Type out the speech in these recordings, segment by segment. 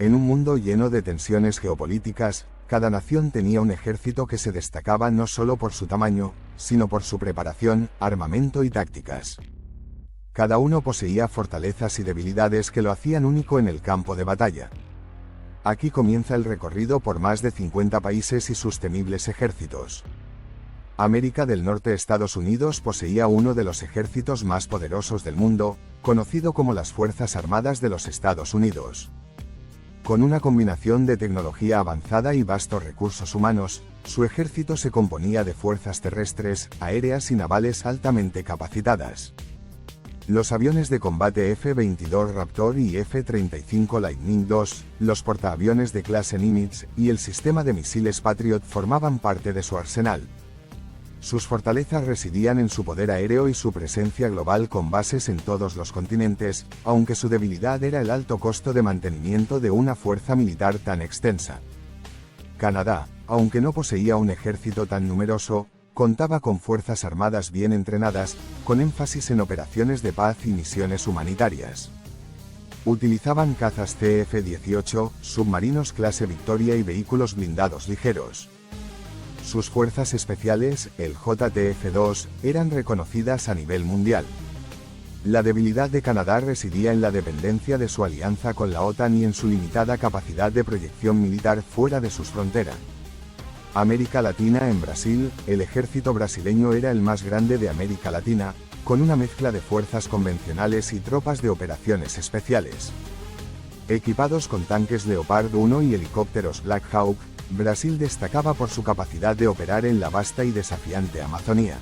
En un mundo lleno de tensiones geopolíticas, cada nación tenía un ejército que se destacaba no solo por su tamaño, sino por su preparación, armamento y tácticas. Cada uno poseía fortalezas y debilidades que lo hacían único en el campo de batalla. Aquí comienza el recorrido por más de 50 países y sus temibles ejércitos. América del Norte. Estados Unidos poseía uno de los ejércitos más poderosos del mundo, conocido como las Fuerzas Armadas de los Estados Unidos. Con una combinación de tecnología avanzada y vastos recursos humanos, su ejército se componía de fuerzas terrestres, aéreas y navales altamente capacitadas. Los aviones de combate F-22 Raptor y F-35 Lightning II, los portaaviones de clase Nimitz y el sistema de misiles Patriot formaban parte de su arsenal. Sus fortalezas residían en su poder aéreo y su presencia global con bases en todos los continentes, aunque su debilidad era el alto costo de mantenimiento de una fuerza militar tan extensa. Canadá, aunque no poseía un ejército tan numeroso, contaba con fuerzas armadas bien entrenadas, con énfasis en operaciones de paz y misiones humanitarias. Utilizaban cazas CF-18, submarinos clase Victoria y vehículos blindados ligeros. Sus fuerzas especiales, el JTF-2, eran reconocidas a nivel mundial. La debilidad de Canadá residía en la dependencia de su alianza con la OTAN y en su limitada capacidad de proyección militar fuera de sus fronteras. América Latina. En Brasil, el ejército brasileño era el más grande de América Latina, con una mezcla de fuerzas convencionales y tropas de operaciones especiales. Equipados con tanques Leopard 1 y helicópteros Black Hawk, Brasil destacaba por su capacidad de operar en la vasta y desafiante Amazonía.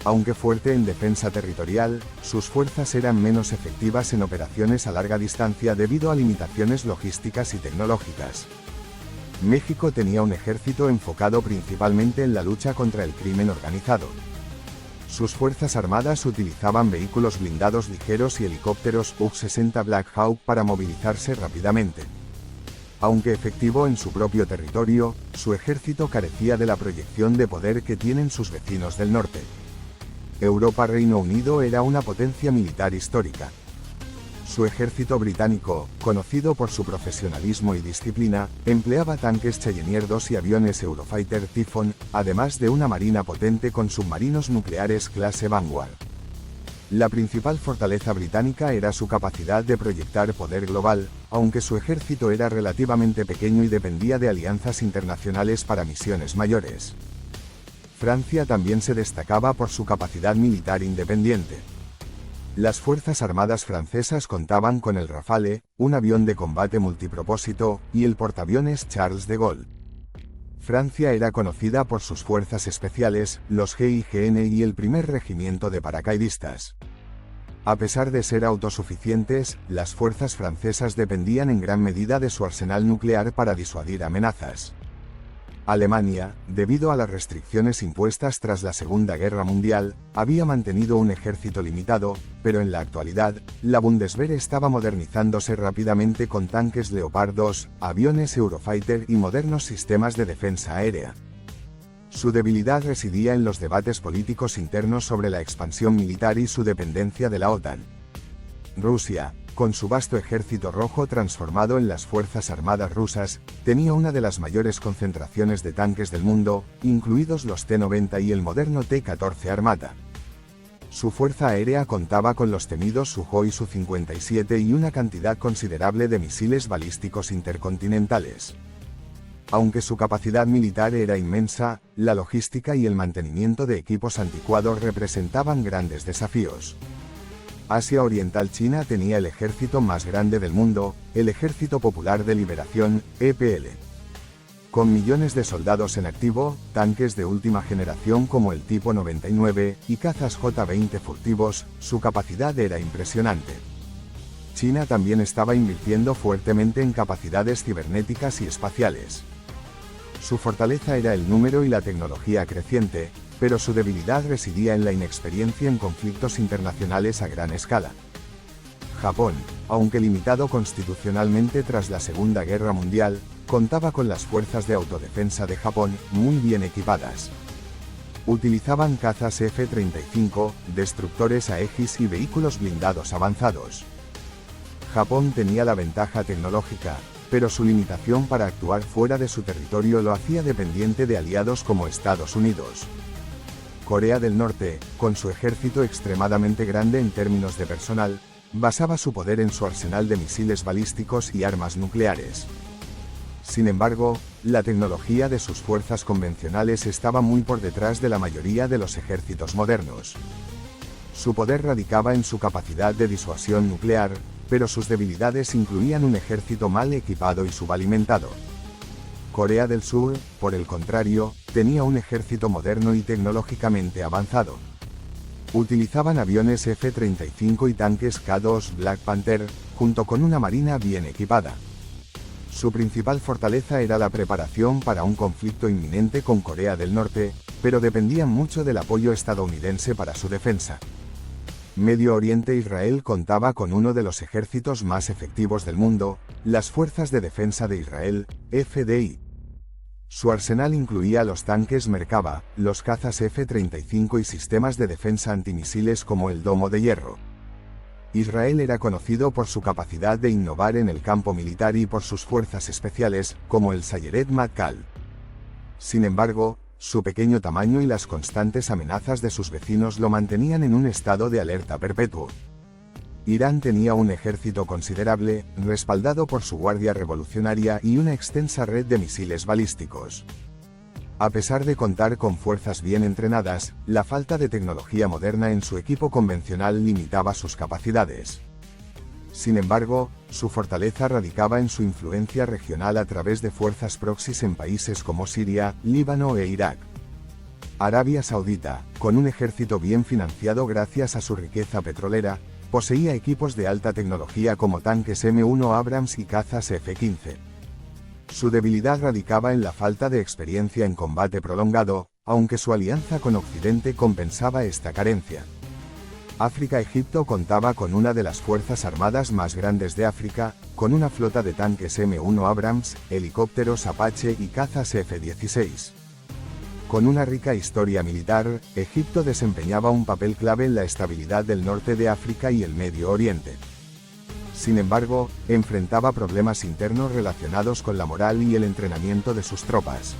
Aunque fuerte en defensa territorial, sus fuerzas eran menos efectivas en operaciones a larga distancia debido a limitaciones logísticas y tecnológicas. México tenía un ejército enfocado principalmente en la lucha contra el crimen organizado. Sus fuerzas armadas utilizaban vehículos blindados ligeros y helicópteros U-60 Black Hawk para movilizarse rápidamente. Aunque efectivo en su propio territorio, su ejército carecía de la proyección de poder que tienen sus vecinos del norte. Europa. Reino Unido era una potencia militar histórica. Su ejército británico, conocido por su profesionalismo y disciplina, empleaba tanques Challenger 2 y aviones Eurofighter Typhoon, además de una marina potente con submarinos nucleares clase Vanguard. La principal fortaleza británica era su capacidad de proyectar poder global, aunque su ejército era relativamente pequeño y dependía de alianzas internacionales para misiones mayores. Francia también se destacaba por su capacidad militar independiente. Las Fuerzas Armadas francesas contaban con el Rafale, un avión de combate multipropósito, y el portaaviones Charles de Gaulle. Francia era conocida por sus fuerzas especiales, los GIGN y el primer regimiento de paracaidistas. A pesar de ser autosuficientes, las fuerzas francesas dependían en gran medida de su arsenal nuclear para disuadir amenazas. Alemania, debido a las restricciones impuestas tras la Segunda Guerra Mundial, había mantenido un ejército limitado, pero en la actualidad, la Bundeswehr estaba modernizándose rápidamente con tanques Leopard 2, aviones Eurofighter y modernos sistemas de defensa aérea. Su debilidad residía en los debates políticos internos sobre la expansión militar y su dependencia de la OTAN. Rusia, con su vasto ejército rojo transformado en las Fuerzas Armadas rusas, tenía una de las mayores concentraciones de tanques del mundo, incluidos los T-90 y el moderno T-14 Armata. Su fuerza aérea contaba con los temidos Sukhoi Su-57 y una cantidad considerable de misiles balísticos intercontinentales. Aunque su capacidad militar era inmensa, la logística y el mantenimiento de equipos anticuados representaban grandes desafíos. Asia Oriental. China tenía el ejército más grande del mundo, el Ejército Popular de Liberación, EPL. Con millones de soldados en activo, tanques de última generación como el tipo 99 y cazas J-20 furtivos, su capacidad era impresionante. China también estaba invirtiendo fuertemente en capacidades cibernéticas y espaciales. Su fortaleza era el número y la tecnología creciente, pero su debilidad residía en la inexperiencia en conflictos internacionales a gran escala. Japón, aunque limitado constitucionalmente tras la Segunda Guerra Mundial, contaba con las fuerzas de autodefensa de Japón, muy bien equipadas. Utilizaban cazas F-35, destructores Aegis y vehículos blindados avanzados. Japón tenía la ventaja tecnológica, pero su limitación para actuar fuera de su territorio lo hacía dependiente de aliados como Estados Unidos. Corea del Norte, con su ejército extremadamente grande en términos de personal, basaba su poder en su arsenal de misiles balísticos y armas nucleares. Sin embargo, la tecnología de sus fuerzas convencionales estaba muy por detrás de la mayoría de los ejércitos modernos. Su poder radicaba en su capacidad de disuasión nuclear, pero sus debilidades incluían un ejército mal equipado y subalimentado. Corea del Sur, por el contrario, tenía un ejército moderno y tecnológicamente avanzado. Utilizaban aviones F-35 y tanques K-2 Black Panther, junto con una marina bien equipada. Su principal fortaleza era la preparación para un conflicto inminente con Corea del Norte, pero dependían mucho del apoyo estadounidense para su defensa. Medio Oriente. Israel contaba con uno de los ejércitos más efectivos del mundo, las Fuerzas de Defensa de Israel, FDI. Su arsenal incluía los tanques Merkava, los cazas F-35 y sistemas de defensa antimisiles como el Domo de Hierro. Israel era conocido por su capacidad de innovar en el campo militar y por sus fuerzas especiales, como el Sayeret Matkal. Sin embargo, su pequeño tamaño y las constantes amenazas de sus vecinos lo mantenían en un estado de alerta perpetuo. Irán tenía un ejército considerable, respaldado por su Guardia Revolucionaria y una extensa red de misiles balísticos. A pesar de contar con fuerzas bien entrenadas, la falta de tecnología moderna en su equipo convencional limitaba sus capacidades. Sin embargo, su fortaleza radicaba en su influencia regional a través de fuerzas proxies en países como Siria, Líbano e Irak. Arabia Saudita, con un ejército bien financiado gracias a su riqueza petrolera, poseía equipos de alta tecnología como tanques M1 Abrams y cazas F-15. Su debilidad radicaba en la falta de experiencia en combate prolongado, aunque su alianza con Occidente compensaba esta carencia. África. Egipto contaba con una de las fuerzas armadas más grandes de África, con una flota de tanques M1 Abrams, helicópteros Apache y cazas F-16. Con una rica historia militar, Egipto desempeñaba un papel clave en la estabilidad del norte de África y el Medio Oriente. Sin embargo, enfrentaba problemas internos relacionados con la moral y el entrenamiento de sus tropas.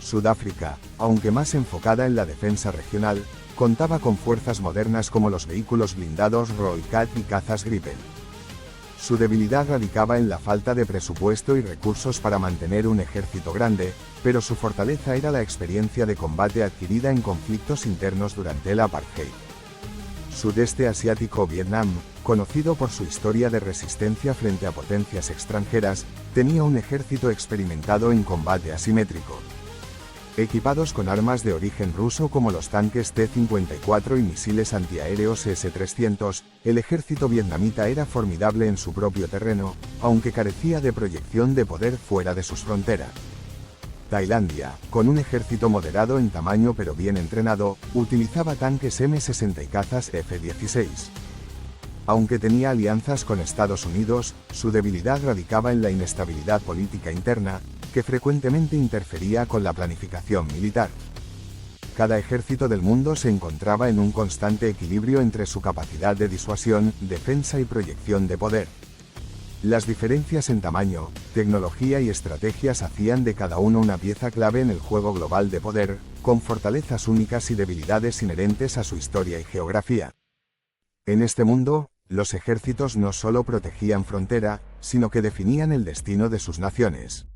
Sudáfrica, aunque más enfocada en la defensa regional, contaba con fuerzas modernas como los vehículos blindados Roycat y cazas Gripen. Su debilidad radicaba en la falta de presupuesto y recursos para mantener un ejército grande, pero su fortaleza era la experiencia de combate adquirida en conflictos internos durante el apartheid. Sudeste Asiático. Vietnam, conocido por su historia de resistencia frente a potencias extranjeras, tenía un ejército experimentado en combate asimétrico. Equipados con armas de origen ruso como los tanques T-54 y misiles antiaéreos S-300, el ejército vietnamita era formidable en su propio terreno, aunque carecía de proyección de poder fuera de sus fronteras. Tailandia, con un ejército moderado en tamaño pero bien entrenado, utilizaba tanques M60 y cazas F-16. Aunque tenía alianzas con Estados Unidos, su debilidad radicaba en la inestabilidad política interna, que frecuentemente interfería con la planificación militar. Cada ejército del mundo se encontraba en un constante equilibrio entre su capacidad de disuasión, defensa y proyección de poder. Las diferencias en tamaño, tecnología y estrategias hacían de cada uno una pieza clave en el juego global de poder, con fortalezas únicas y debilidades inherentes a su historia y geografía. En este mundo, los ejércitos no solo protegían frontera, sino que definían el destino de sus naciones.